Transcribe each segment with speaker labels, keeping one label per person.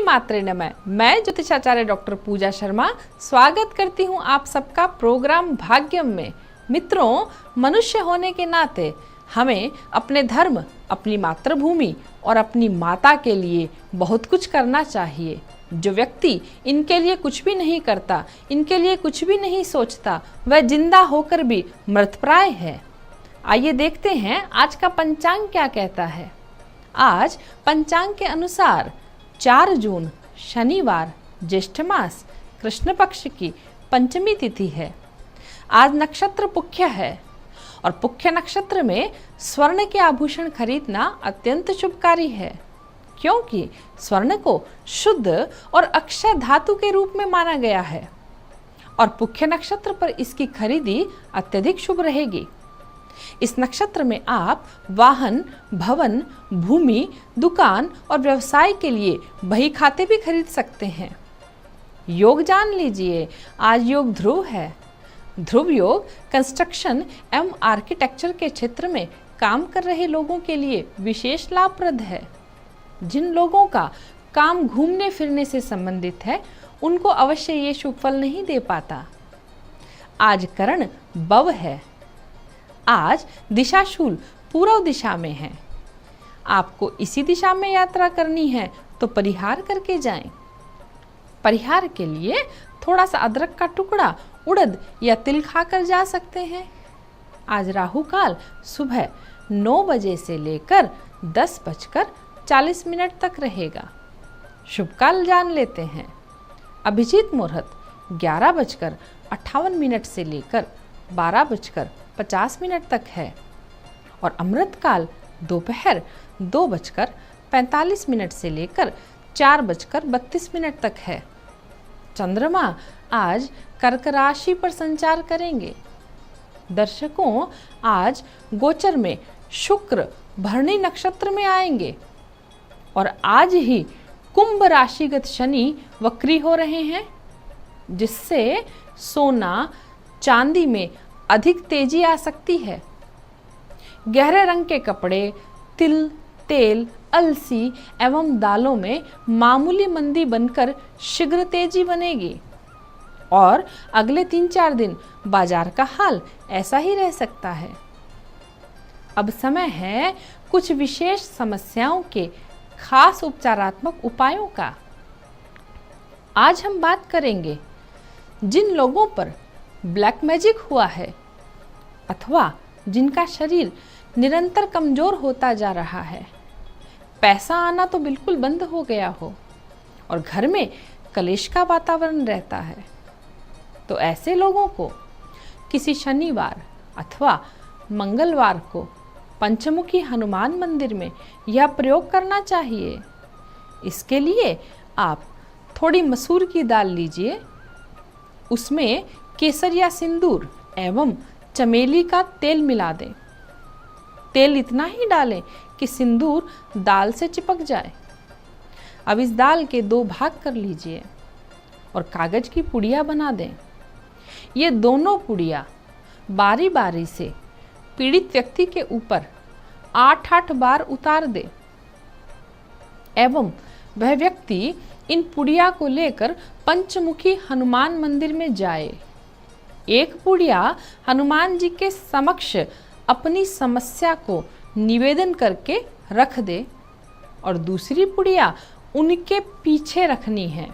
Speaker 1: मात्रे नमः। मैं ज्योतिषाचार्य डॉक्टर पूजा शर्मा स्वागत करती हूँ आप सबका प्रोग्राम भाग्यम में। मित्रों, मनुष्य होने के नाते हमें अपने धर्म, अपनी मातृभूमि और अपनी माता के लिए बहुत कुछ करना चाहिए। जो व्यक्ति इनके लिए कुछ भी नहीं करता, इनके लिए कुछ भी नहीं सोचता, वह जिंदा होकर भी मृतप्राय है। आइए देखते हैं आज का पंचांग क्या कहता है। आज पंचांग के अनुसार 4 जून शनिवार, ज्येष्ठ मास, कृष्ण पक्ष की पंचमी तिथि है। आज नक्षत्र पुख्य है और पुख्य नक्षत्र में स्वर्ण के आभूषण खरीदना अत्यंत शुभकारी है, क्योंकि स्वर्ण को शुद्ध और अक्षय धातु के रूप में माना गया है और पुख्य नक्षत्र पर इसकी खरीदी अत्यधिक शुभ रहेगी। इस नक्षत्र में आप वाहन, भवन, भूमि, दुकान और व्यवसाय के लिए बही खाते भी खरीद सकते हैं। योग जान लीजिए, आज योग ध्रुव है। ध्रुव योग कंस्ट्रक्शन एवं आर्किटेक्चर के क्षेत्र में काम कर रहे लोगों के लिए विशेष लाभप्रद है। जिन लोगों का काम घूमने फिरने से संबंधित है, उनको अवश्य ये शुभ फल नहीं दे पाता। आज करण बव है। आज दिशाशूल पूर्व दिशा में है। आपको इसी दिशा में यात्रा करनी है तो परिहार करके जाएं। परिहार के लिए थोड़ा सा अदरक का टुकड़ा, उड़द या तिल खाकर जा सकते हैं। आज राहु काल सुबह 9 बजे से लेकर 10:40 तक रहेगा। शुभ काल जान लेते हैं। अभिजीत मुहूर्त 11:58 से लेकर 12:50 तक है और अमृत काल दोपहर 2:45 से लेकर 4:32 तक है। चंद्रमा आज कर्क राशि पर संचार करेंगे। दर्शकों, आज गोचर में शुक्र भरणी नक्षत्र में आएंगे और आज ही कुंभ राशिगत शनि वक्री हो रहे हैं, जिससे सोना चांदी में अधिक तेजी आ सकती है। गहरे रंग के कपड़े, तिल, तेल, अलसी एवं दालों में मामूली मंदी बनकर शीघ्र तेजी बनेगी और अगले 3-4 दिन बाजार का हाल ऐसा ही रह सकता है। अब समय है कुछ विशेष समस्याओं के खास उपचारात्मक उपायों का। आज हम बात करेंगे जिन लोगों पर ब्लैक मैजिक हुआ है अथवा जिनका शरीर निरंतर कमजोर होता जा रहा है, पैसा आना तो बिल्कुल बंद हो गया हो और घर में कलेश का वातावरण रहता है, तो ऐसे लोगों को किसी शनिवार अथवा मंगलवार को पंचमुखी हनुमान मंदिर में यह प्रयोग करना चाहिए। इसके लिए आप थोड़ी मसूर की दाल लीजिए, उसमें केसर या सिंदूर एवं चमेली का तेल मिला दें। तेल इतना ही डालें कि सिंदूर दाल से चिपक जाए। अब इस दाल के 2 भाग कर लीजिए और कागज की पुड़िया बना दें। ये दोनों पुड़िया बारी बारी से पीड़ित व्यक्ति के ऊपर 8-8 बार उतार दे एवं वह व्यक्ति इन पुड़िया को लेकर पंचमुखी हनुमान मंदिर में जाए। एक पुड़िया हनुमान जी के समक्ष अपनी समस्या को निवेदन करके रख दे और दूसरी पुड़िया उनके पीछे रखनी है।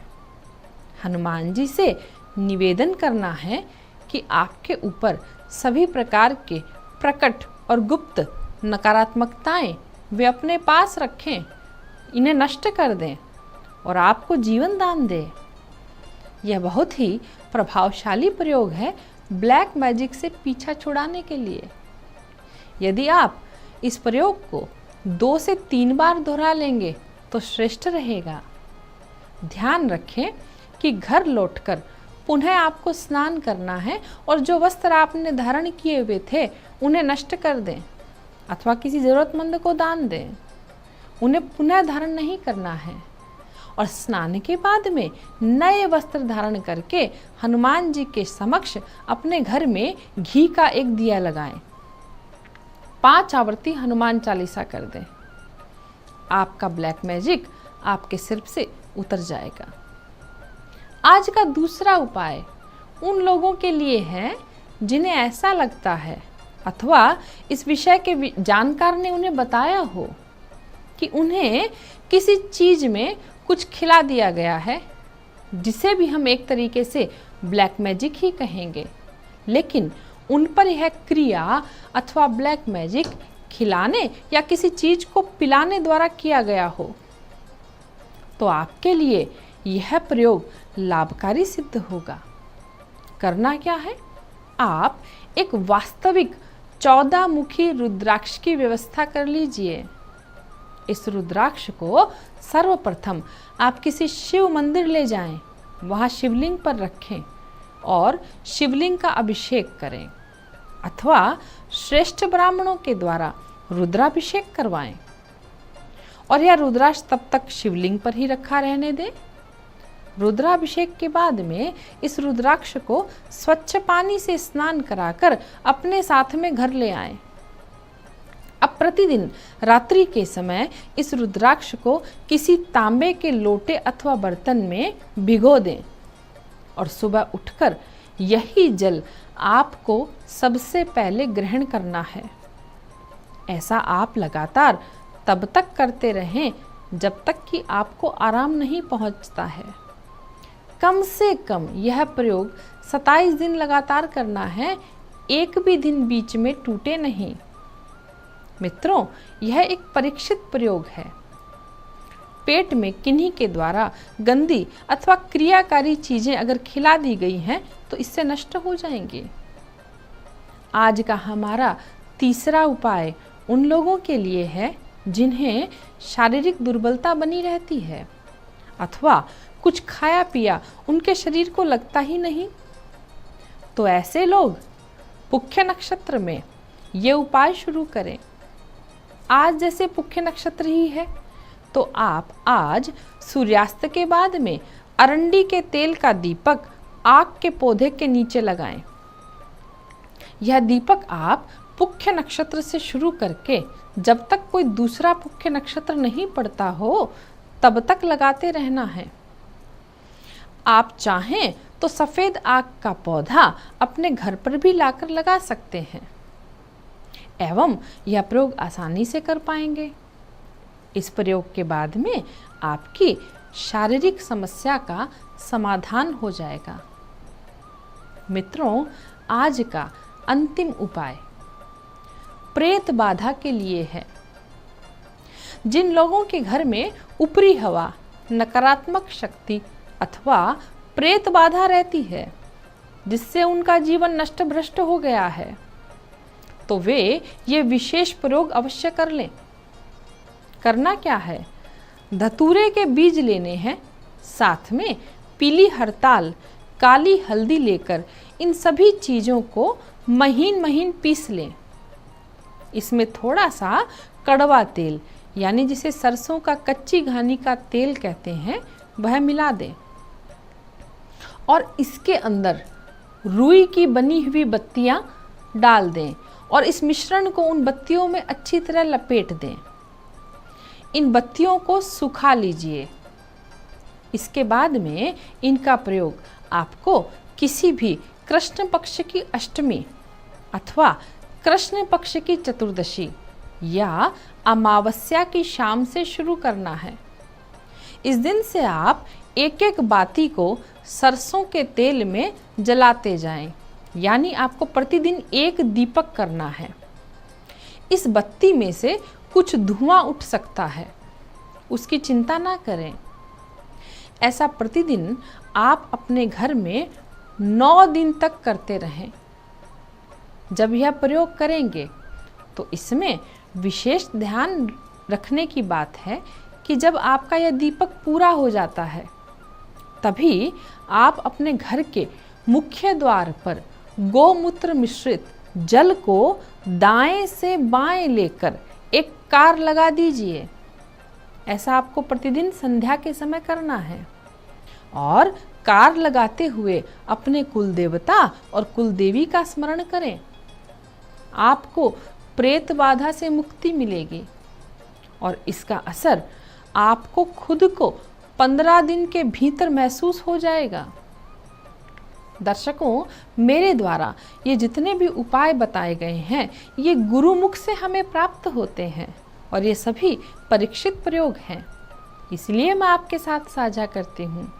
Speaker 1: हनुमान जी से निवेदन करना है कि आपके ऊपर सभी प्रकार के प्रकट और गुप्त नकारात्मकताएं वे अपने पास रखें, इन्हें नष्ट कर दें और आपको जीवन दान दें। यह बहुत ही प्रभावशाली प्रयोग है ब्लैक मैजिक से पीछा छुड़ाने के लिए। यदि आप इस प्रयोग को 2 से 3 बार दोहरा लेंगे तो श्रेष्ठ रहेगा। ध्यान रखें कि घर लौटकर पुनः आपको स्नान करना है और जो वस्त्र आपने धारण किए हुए थे उन्हें नष्ट कर दें अथवा किसी ज़रूरतमंद को दान दें। उन्हें पुनः धारण नहीं करना है और स्नान के बाद में नए वस्त्र धारण करके हनुमान जी के समक्ष अपने घर में घी का एक दिया लगाएं। 5 आवर्ती हनुमान चालीसा कर दें। आपका ब्लैक मैजिक आपके सिर से उतर जाएगा। आज का दूसरा उपाय उन लोगों के लिए है जिन्हें ऐसा लगता है अथवा इस विषय के जानकार ने उन्हें बताया हो कि उन्हें किसी चीज में कुछ खिला दिया गया है, जिसे भी हम एक तरीके से ब्लैक मैजिक ही कहेंगे, लेकिन उन पर यह क्रिया अथवा ब्लैक मैजिक खिलाने या किसी चीज को पिलाने द्वारा किया गया हो, तो आपके लिए यह प्रयोग लाभकारी सिद्ध होगा। करना क्या है? आप एक वास्तविक 14 मुखी रुद्राक्ष की व्यवस्था कर लीजिए। इस रुद्राक्ष को सर्वप्रथम आप किसी शिव मंदिर ले जाएं, वहां शिवलिंग पर रखें और शिवलिंग का अभिषेक करें अथवा श्रेष्ठ ब्राह्मणों के द्वारा रुद्राभिषेक करवाएं और यह रुद्राक्ष तब तक शिवलिंग पर ही रखा रहने दें। रुद्राभिषेक के बाद में इस रुद्राक्ष को स्वच्छ पानी से स्नान कराकर अपने साथ में घर ले आएं। अब प्रतिदिन रात्रि के समय इस रुद्राक्ष को किसी तांबे के लोटे अथवा बर्तन में भिगो दें और सुबह उठकर यही जल आपको सबसे पहले ग्रहण करना है। ऐसा आप लगातार तब तक करते रहें जब तक कि आपको आराम नहीं पहुंचता है। कम से कम यह प्रयोग 27 दिन लगातार करना है, एक भी दिन बीच में टूटे नहीं। मित्रों, यह एक परीक्षित प्रयोग है। पेट में किन्हीं के द्वारा गंदी अथवा क्रियाकारी चीजें अगर खिला दी गई हैं तो इससे नष्ट हो जाएंगी। आज का हमारा तीसरा उपाय उन लोगों के लिए है जिन्हें शारीरिक दुर्बलता बनी रहती है अथवा कुछ खाया पिया उनके शरीर को लगता ही नहीं। तो ऐसे लोग पुख्य नक्षत्र में ये उपाय शुरू करें। आज जैसे पुख्य नक्षत्र ही है तो आप आज सूर्यास्त के बाद में अरंडी के तेल का दीपक आग के पौधे के नीचे लगाएं। यह दीपक आप पुख्य नक्षत्र से शुरू करके जब तक कोई दूसरा पुख्य नक्षत्र नहीं पड़ता हो तब तक लगाते रहना है। आप चाहें तो सफेद आग का पौधा अपने घर पर भी लाकर लगा सकते हैं एवं यह प्रयोग आसानी से कर पाएंगे। इस प्रयोग के बाद में आपकी शारीरिक समस्या का समाधान हो जाएगा। मित्रों, आज का अंतिम उपाय प्रेत बाधा के लिए है। जिन लोगों के घर में ऊपरी हवा, नकारात्मक शक्ति अथवा प्रेत बाधा रहती है जिससे उनका जीवन नष्ट भ्रष्ट हो गया है, तो वे ये विशेष प्रयोग अवश्य कर लें। करना क्या है? धतूरे के बीज लेने हैं, साथ में पीली हरताल, काली हल्दी लेकर इन सभी चीज़ों को महीन महीन पीस लें। इसमें थोड़ा सा कड़वा तेल यानी जिसे सरसों का कच्ची घानी का तेल कहते हैं वह मिला दें और इसके अंदर रुई की बनी हुई बत्तियां डाल दें और इस मिश्रण को उन बत्तियों में अच्छी तरह लपेट दें। इन बत्तियों को सुखा लीजिए। इसके बाद में इनका प्रयोग आपको किसी भी कृष्ण पक्ष की अष्टमी अथवा कृष्ण पक्ष की चतुर्दशी या अमावस्या की शाम से शुरू करना है। इस दिन से आप एक एक बाती को सरसों के तेल में जलाते जाएं, यानी आपको प्रतिदिन एक दीपक करना है। इस बत्ती में से कुछ धुआं उठ सकता है, उसकी चिंता ना करें। ऐसा प्रतिदिन आप अपने घर में 9 दिन तक करते रहें। जब यह प्रयोग करेंगे तो इसमें विशेष ध्यान रखने की बात है कि जब आपका यह दीपक पूरा हो जाता है तभी आप अपने घर के मुख्य द्वार पर गोमूत्र मिश्रित जल को दाएं से बाएं लेकर एक कार लगा दीजिए। ऐसा आपको प्रतिदिन संध्या के समय करना है और कार लगाते हुए अपने कुल देवता और कुल देवी का स्मरण करें। आपको प्रेत बाधा से मुक्ति मिलेगी और इसका असर आपको खुद को 15 दिन के भीतर महसूस हो जाएगा। दर्शकों, मेरे द्वारा ये जितने भी उपाय बताए गए हैं ये गुरुमुख से हमें प्राप्त होते हैं और ये सभी परीक्षित प्रयोग हैं, इसलिए मैं आपके साथ साझा करती हूँ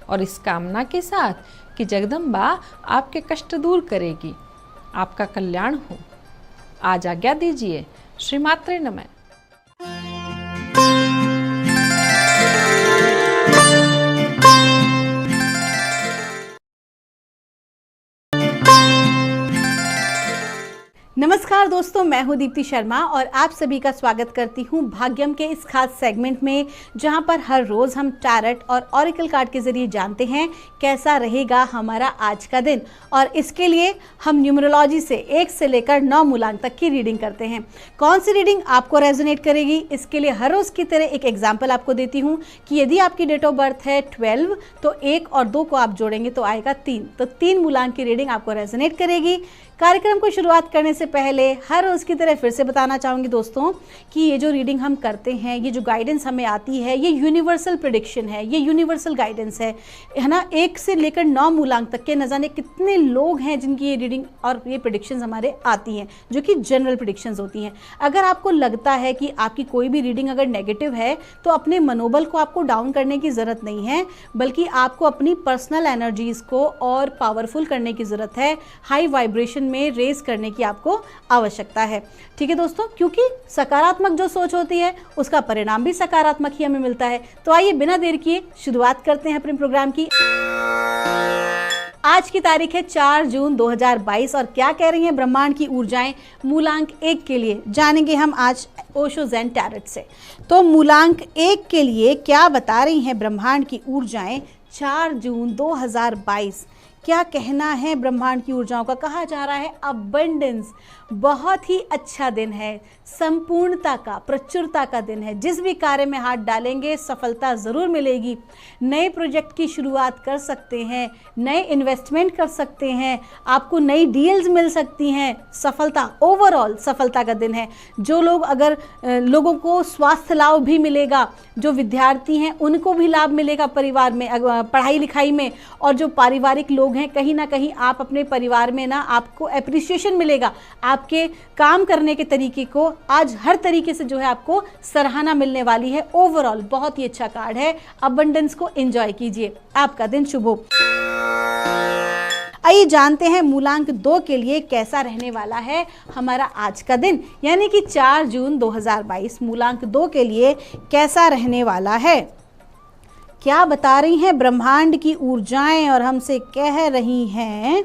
Speaker 1: और इस कामना के साथ कि जगदम्बा आपके कष्ट दूर करेगी, आपका कल्याण हो। आज आज्ञा दीजिए। श्रीमात्रे नमः।
Speaker 2: नमस्कार दोस्तों, मैं हूं दीप्ति शर्मा और आप सभी का स्वागत करती हूं भाग्यम के इस खास सेगमेंट में, जहां पर हर रोज़ हम टैरेट और ऑरिकल कार्ड के ज़रिए जानते हैं कैसा रहेगा हमारा आज का दिन। और इसके लिए हम न्यूमरोलॉजी से 1 से लेकर 9 मूलांक तक की रीडिंग करते हैं। कौन सी रीडिंग आपको रेजोनेट करेगी, इसके लिए हर रोज़ की तरह एक एग्जाम्पल आपको देती हूँ कि यदि आपकी डेट ऑफ बर्थ है 12 तो 1 और 2 को आप जोड़ेंगे तो आएगा 3, तो 3 मूलांक की रीडिंग आपको रेजोनेट करेगी। कार्यक्रम को शुरुआत करने से पहले हर रोज़ की तरह फिर से बताना चाहूँगी दोस्तों कि ये जो रीडिंग हम करते हैं, ये जो गाइडेंस हमें आती है, ये यूनिवर्सल प्रेडिक्शन है, ये यूनिवर्सल गाइडेंस है ना। 1 से लेकर 9 मूलांक तक के न जाने कितने लोग हैं जिनकी ये रीडिंग और ये प्रेडिक्शंस हमारे आती हैं, जो कि जनरल प्रेडिक्शंस होती हैं। अगर आपको लगता है कि आपकी कोई भी रीडिंग अगर नेगेटिव है तो अपने मनोबल को आपको डाउन करने की ज़रूरत नहीं है, बल्कि आपको अपनी पर्सनल एनर्जीज़ को और पावरफुल करने की ज़रूरत है, हाई वाइब्रेशन में रेस करने की आपको आवश्यकता है। ठीक है दोस्तों, क्योंकि सकारात्मक जो सोच होती है उसका परिणाम भी सकारात्मक ही हमें मिलता है। तो आइए बिना देर किए शुरुआत करते हैं अपने प्रोग्राम की। आज की तारीख है 4 जून 2022 और क्या कह रही हैं ब्रह्मांड की ऊर्जाएं मूलांक 1 के लिए, जानेंगे हम आज ओशो ज़ेन टैरेट से। तो मूलांक 1 के लिए क्या बता रही हैं ब्रह्मांड की ऊर्जाएं 4 जून 2022। क्या कहना है ब्रह्मांड की ऊर्जाओं का? कहा जा रहा है अबंडेंस, बहुत ही अच्छा दिन है, संपूर्णता का, प्रचुरता का दिन है। जिस भी कार्य में हाथ डालेंगे सफलता ज़रूर मिलेगी। नए प्रोजेक्ट की शुरुआत कर सकते हैं, नए इन्वेस्टमेंट कर सकते हैं, आपको नई डील्स मिल सकती हैं। सफलता, ओवरऑल सफलता का दिन है। जो लोग लोगों को स्वास्थ्य लाभ भी मिलेगा, जो विद्यार्थी हैं उनको भी लाभ मिलेगा परिवार में, पढ़ाई लिखाई में, और जो पारिवारिक लोग हैं कहीं ना कहीं आप अपने परिवार में ना आपको एप्रिसिएशन मिलेगा। आपके काम करने के तरीके को आज हर तरीके से जो है आपको सराहना मिलने वाली है। ओवरऑल बहुत ही अच्छा कार्ड है। अबंडेंस को एंजॉय कीजिए, आपका दिन शुभ हो। आइए जानते हैं मूलांक 2 के लिए कैसा रहने वाला है हमारा आज का दिन, यानी कि 4 जून 2022 मूलांक 2 के लिए कैसा रहने वाला है। क्या बता रही हैं ब्रह्मांड की ऊर्जाएं और हमसे कह रही हैं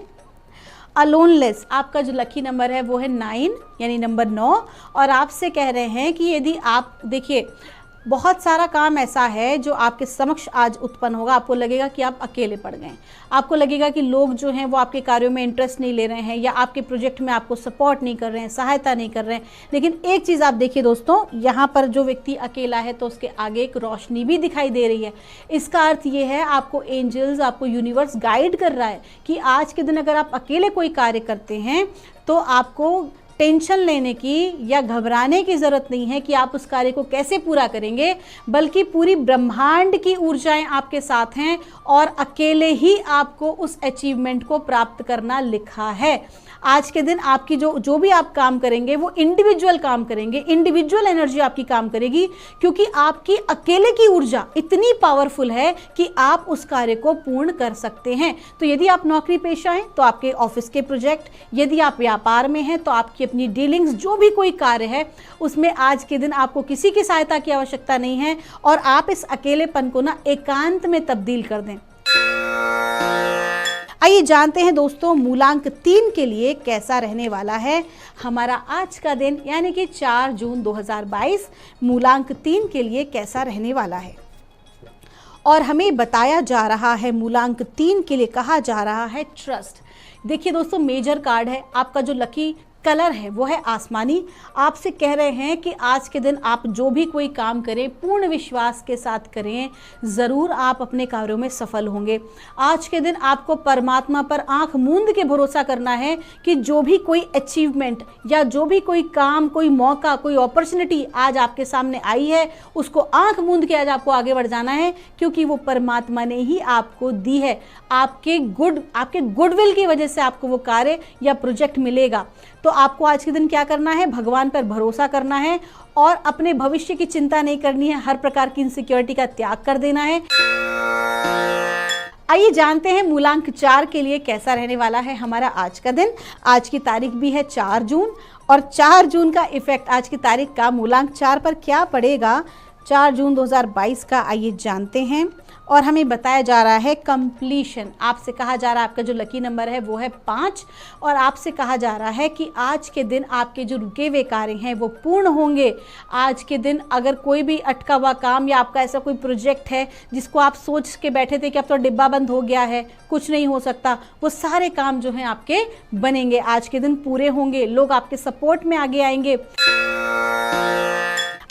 Speaker 2: अलोनलेस। आपका जो लकी नंबर है वो है 9, यानी नंबर 9, और आपसे कह रहे हैं कि यदि आप देखिए बहुत सारा काम ऐसा है जो आपके समक्ष आज उत्पन्न होगा। आपको लगेगा कि आप अकेले पड़ गए, आपको लगेगा कि लोग जो हैं वो आपके कार्यों में इंटरेस्ट नहीं ले रहे हैं या आपके प्रोजेक्ट में आपको सपोर्ट नहीं कर रहे हैं, सहायता नहीं कर रहे हैं। लेकिन एक चीज़ आप देखिए दोस्तों, यहाँ पर जो व्यक्ति अकेला है तो उसके आगे एक रोशनी भी दिखाई दे रही है। इसका अर्थ ये है आपको एंजल्स, आपको यूनिवर्स गाइड कर रहा है कि आज के दिन अगर आप अकेले कोई कार्य करते हैं तो आपको टेंशन लेने की या घबराने की ज़रूरत नहीं है कि आप उस कार्य को कैसे पूरा करेंगे, बल्कि पूरी ब्रह्मांड की ऊर्जाएं आपके साथ हैं और अकेले ही आपको उस अचीवमेंट को प्राप्त करना लिखा है। आज के दिन आपकी जो भी आप काम करेंगे वो इंडिविजुअल काम करेंगे, इंडिविजुअल एनर्जी आपकी काम करेगी, क्योंकि आपकी अकेले की ऊर्जा इतनी पावरफुल है कि आप उस कार्य को पूर्ण कर सकते हैं। तो यदि आप नौकरी पेशा हैं तो आपके ऑफिस के प्रोजेक्ट, यदि आप व्यापार में हैं तो आपकी अपनी डीलिंग्स, जो भी कोई कार्य है उसमें आज के दिन आपको किसी की सहायता की आवश्यकता नहीं है और आप इस अकेलेपन को ना एकांत में तब्दील कर दें। आइए जानते हैं दोस्तों मूलांक 3 के लिए कैसा रहने वाला है हमारा आज का दिन, यानी कि 4 जून 2022 मूलांक 3 के लिए कैसा रहने वाला है। और हमें बताया जा रहा है मूलांक 3 के लिए कहा जा रहा है ट्रस्ट। देखिए दोस्तों, मेजर कार्ड है, आपका जो लकी कलर है वो है आसमानी। आपसे कह रहे हैं कि आज के दिन आप जो भी कोई काम करें पूर्ण विश्वास के साथ करें, ज़रूर आप अपने कार्यों में सफल होंगे। आज के दिन आपको परमात्मा पर आंख मूंद के भरोसा करना है कि जो भी कोई अचीवमेंट या जो भी कोई काम, कोई मौका, कोई अपॉर्चुनिटी आज आपके सामने आई है, उसको आंख मूंद के आज आपको आगे बढ़ जाना है, क्योंकि वो परमात्मा ने ही आपको दी है। आपके गुडविल की वजह से आपको वो कार्य या प्रोजेक्ट मिलेगा। तो आपको आज के दिन क्या करना है, भगवान पर भरोसा करना है और अपने भविष्य की चिंता नहीं करनी है, हर प्रकार की इनसिक्योरिटी का त्याग कर देना है। आइए जानते हैं मूलांक 4 के लिए कैसा रहने वाला है हमारा आज का दिन। आज की तारीख भी है 4 जून और 4 जून का इफेक्ट आज की तारीख का मूलांक 4 पर क्या पड़ेगा 4 जून 2022 का, आइए जानते हैं। और हमें बताया जा रहा है कंप्लीशन। आपसे कहा जा रहा है, आपका जो लकी नंबर है वो है 5 और आपसे कहा जा रहा है कि आज के दिन आपके जो रुके हुए कार्य हैं वो पूर्ण होंगे। आज के दिन अगर कोई भी अटका हुआ काम या आपका ऐसा कोई प्रोजेक्ट है जिसको आप सोच के बैठे थे कि अब तो डिब्बा बंद हो गया है, कुछ नहीं हो सकता, वो सारे काम जो हैं आपके बनेंगे, आज के दिन पूरे होंगे, लोग आपके सपोर्ट में आगे आएंगे।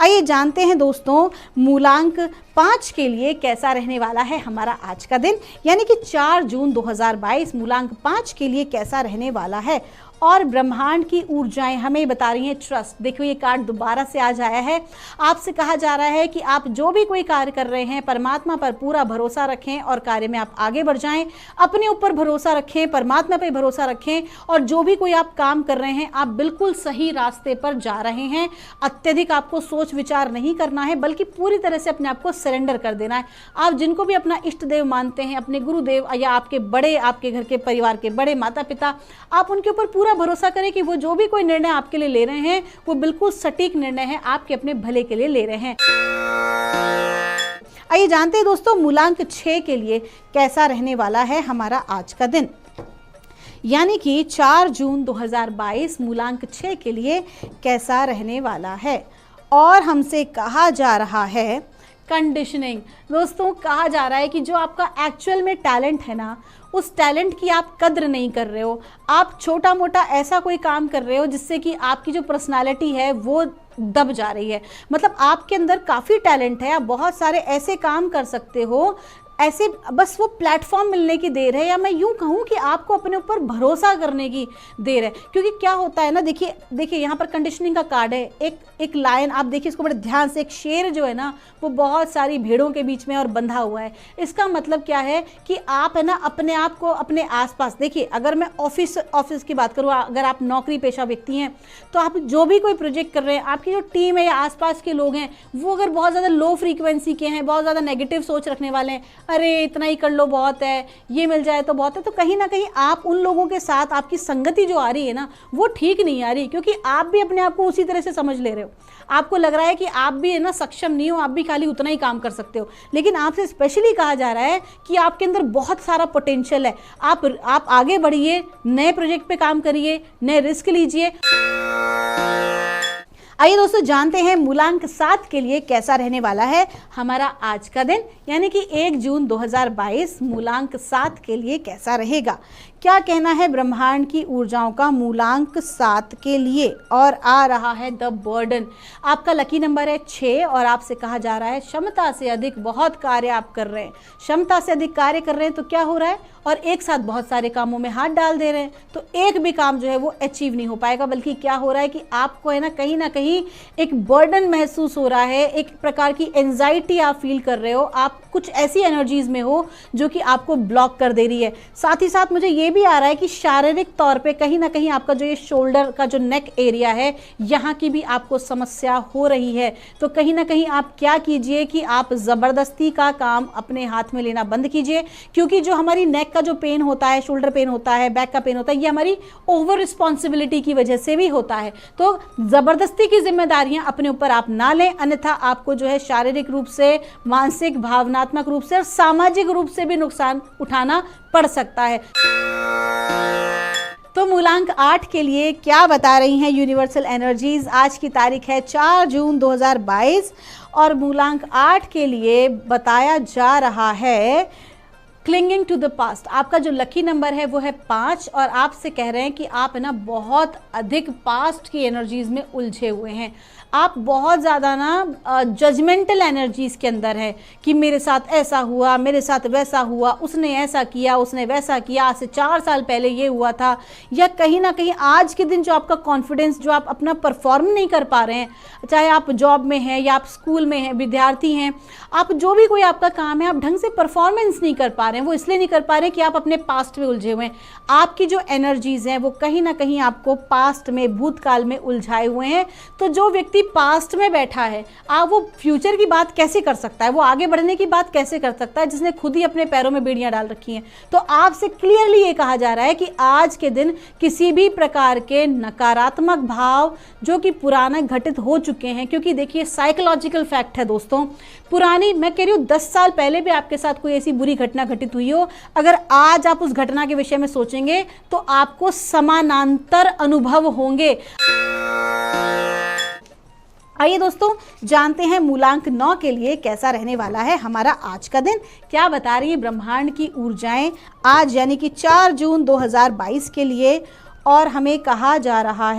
Speaker 2: आइए जानते हैं दोस्तों मूलांक 5 के लिए कैसा रहने वाला है हमारा आज का दिन, यानी कि 4 जून 2022 मूलांक 5 के लिए कैसा रहने वाला है। और ब्रह्मांड की ऊर्जाएं हमें बता रही हैं ट्रस्ट। देखो ये कार्ड दोबारा से आज आया है। आपसे कहा जा रहा है कि आप जो भी कोई कार्य कर रहे हैं परमात्मा पर पूरा भरोसा रखें और कार्य में आप आगे बढ़ जाएं। अपने ऊपर भरोसा रखें, परमात्मा पर भरोसा रखें और जो भी कोई आप काम कर रहे हैं आप बिल्कुल सही रास्ते पर जा रहे हैं। अत्यधिक आपको सोच विचार नहीं करना है, बल्कि पूरी तरह से अपने आप को सरेंडर कर देना है। आप जिनको भी अपना इष्ट देव मानते हैं, अपने गुरुदेव या आपके बड़े, आपके घर के परिवार के बड़े माता पिता, आप उनके ऊपर पूरा भरोसा करें कि वो जो भी कोई निर्णय आपके लिए ले रहे हैं वो बिल्कुल सटीक निर्णय है, आपके अपने भले के लिए ले रहे हैं। आइए जानते हैं दोस्तों मूलांक 6 के लिए कैसा रहने वाला है हमारा आज का दिन, यानी कि 4 जून 2022 मूलांक 6 के लिए कैसा रहने वाला है। और हमसे कहा जा रहा है कंडीशनिंग। दोस्तों कहा जा रहा है कि जो आपका एक्चुअल में टैलेंट है ना, उस टैलेंट की आप कद्र नहीं कर रहे हो। आप छोटा मोटा ऐसा कोई काम कर रहे हो जिससे कि आपकी जो पर्सनालिटी है वो दब जा रही है। मतलब आपके अंदर काफ़ी टैलेंट है, आप बहुत सारे ऐसे काम कर सकते हो, ऐसे बस वो प्लेटफॉर्म मिलने की देर है, या मैं यूँ कहूँ कि आपको अपने ऊपर भरोसा करने की देर है। क्योंकि क्या होता है ना, देखिए यहाँ पर कंडीशनिंग का कार्ड है, एक लायन, आप देखिए इसको बड़े ध्यान से, एक शेर जो है ना वो बहुत सारी भेड़ों के बीच में और बंधा हुआ है। इसका मतलब क्या है कि आप है ना अपने आप को अपने आसपास, देखिए अगर मैं ऑफिस की बात करूँ, अगर आप नौकरी पेशा व्यक्ति हैं तो आप जो भी कोई प्रोजेक्ट कर रहे हैं, आपकी जो टीम है या आसपास के लोग हैं वो अगर बहुत ज़्यादा लो फ्रीक्वेंसी के हैं, बहुत ज़्यादा नेगेटिव सोच रखने वाले हैं, अरे इतना ही कर लो बहुत है, ये मिल जाए तो बहुत है, तो कहीं ना कहीं आप उन लोगों के साथ आपकी संगति जो आ रही है ना वो ठीक नहीं आ रही, क्योंकि आप भी अपने आप को उसी तरह से समझ ले रहे हो। आपको लग रहा है कि आप भी है ना सक्षम नहीं हो, आप भी खाली उतना ही काम कर सकते हो। लेकिन आपसे स्पेशली कहा जा रहा है कि आपके अंदर बहुत सारा पोटेंशियल है। आप आगे बढ़िए, नए प्रोजेक्ट पे काम करिए, नए रिस्क लीजिए। आइए दोस्तों जानते हैं मूलांक 7 के लिए कैसा रहने वाला है हमारा आज का दिन, यानी कि 1 जून 2022 मूलांक 7 के लिए कैसा रहेगा। क्या कहना है ब्रह्मांड की ऊर्जाओं का मूलांक 7 के लिए। और आ रहा है द बर्डन। आपका लकी नंबर है 6 और आपसे कहा जा रहा है क्षमता से अधिक बहुत कार्य आप कर रहे हैं। क्षमता से अधिक कार्य कर रहे हैं तो क्या हो रहा है, और एक साथ बहुत सारे कामों में हाथ डाल दे रहे हैं तो एक भी काम जो है वो अचीव नहीं हो पाएगा, बल्कि क्या हो रहा है कि आपको है ना कहीं एक बर्डन महसूस हो रहा है, एक प्रकार की एंजाइटी आप फील कर रहे हो, आप कुछ ऐसी एनर्जीज में हो जो कि आपको ब्लॉक कर दे रही है। साथ ही साथ मुझे ये भी आ रहा है कि शारीरिक तौर पे कहीं ना कहीं आपका जो ये शोल्डर का जो नेक एरिया है यहाँ की भी आपको समस्या हो रही है। तो कहीं ना कहीं आप क्या कीजिए कि आप ज़बरदस्ती का काम अपने हाथ में लेना बंद कीजिए, क्योंकि जो हमारी नेक का जो पेन होता है, शोल्डर पेन होता है, बैक का पेन होता है, ये हमारी ओवर रिस्पॉन्सिबिलिटी की वजह से भी होता है। तो ज़बरदस्ती की जिम्मेदारियां अपने ऊपर आप ना लें, अन्यथा आपको जो है शारीरिक रूप से, मानसिक, भावनात्मक रूप से और सामाजिक रूप से भी नुकसान उठाना पड़ सकता है। तो मूलांक 8 के लिए क्या बता रही हैं यूनिवर्सल एनर्जीज। आज की तारीख है 4 जून 2022 और मूलांक 8 के लिए बताया जा रहा है क्लिंगिंग टू द पास्ट। आपका जो लकी नंबर है वो है 5 और आपसे कह रहे हैं कि आप है ना बहुत अधिक पास्ट की एनर्जीज में उलझे हुए हैं। आप बहुत ज़्यादा ना जजमेंटल एनर्जीज के अंदर है कि मेरे साथ ऐसा हुआ, मेरे साथ वैसा हुआ, उसने ऐसा किया, उसने वैसा किया, आज से 4 साल पहले ये हुआ था। या कहीं ना कहीं आज के दिन जो आपका कॉन्फिडेंस, जो आप अपना परफॉर्म नहीं कर पा रहे हैं, चाहे आप जॉब में हैं या आप स्कूल में हैं, विद्यार्थी हैं, आप जो भी कोई आपका काम है, आप ढंग से परफॉर्मेंस नहीं कर पा रहे हैं। वो इसलिए नहीं कर पा रहे कि आप अपने पास्ट में उलझे हुए हैं। आपकी जो एनर्जीज हैं वो कहीं ना कहीं आपको पास्ट में, भूतकाल में उलझाए हुए हैं। तो जो व्यक्ति पास्ट में बैठा है, आप वो फ्यूचर की बात कैसे कर सकता है, वो आगे बढ़ने की बात कैसे कर सकता है, जिसने खुद ही अपने पैरों में बेड़ियां डाल रखी हैं। तो आपसे क्लियरली ये कहा जा रहा है कि आज के दिन किसी भी प्रकार के नकारात्मक भाव जो कि पुराने घटित हो चुके हैं, क्योंकि देखिए साइकोलॉजिकल फैक्ट है दोस्तों, पुरानी, मैं कह रही हूँ 10 साल पहले भी आपके साथ कोई ऐसी बुरी घटना घटित हुई हो, अगर आज आप उस घटना के विषय में सोचेंगे तो आपको समानांतर अनुभव होंगे। आइए दोस्तों जानते हैं मूलांक 9 के लिए कैसा रहने वाला है हमारा आज का दिन। क्या बता रही है ब्रह्मांड की ऊर्जाएं आज यानी कि 4 जून 2022 के लिए। और हमें कहा जा रहा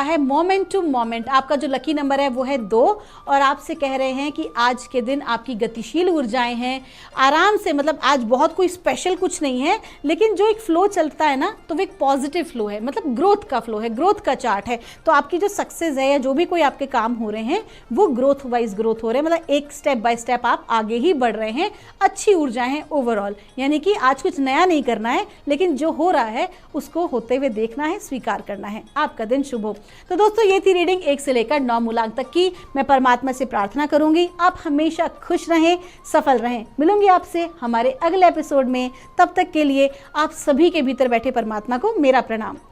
Speaker 2: है मोमेंट टू मोमेंट। आपका जो लकी नंबर है वो है 2 और आपसे कह रहे हैं कि आज के दिन आपकी गतिशील ऊर्जाएं हैं। आराम से, मतलब आज बहुत कोई स्पेशल कुछ नहीं है, लेकिन जो एक फ्लो चलता है ना, तो वो एक पॉजिटिव फ्लो है, मतलब ग्रोथ का फ्लो है, ग्रोथ का चार्ट है। तो आपकी जो सक्सेस है या जो भी कोई आपके काम हो रहे हैं वो ग्रोथ वाइज ग्रोथ हो रहे हैं, मतलब एक स्टेप बाय स्टेप आप आगे ही बढ़ रहे हैं। अच्छी ऊर्जाएं हैं ओवरऑल, यानी कि आज कुछ नया नहीं करना है, लेकिन जो हो रहा है उसको होते हुए देखना है, स्वीकार करना है। आपका दिन शुभ हो। तो दोस्तों ये थी रीडिंग 1 से लेकर 9 मूलांक तक की। मैं परमात्मा से प्रार्थना करूंगी आप हमेशा खुश रहें, सफल रहें। मिलूंगी आपसे हमारे अगले एपिसोड में। तब तक के लिए आप सभी के भीतर बैठे परमात्मा को मेरा प्रणाम।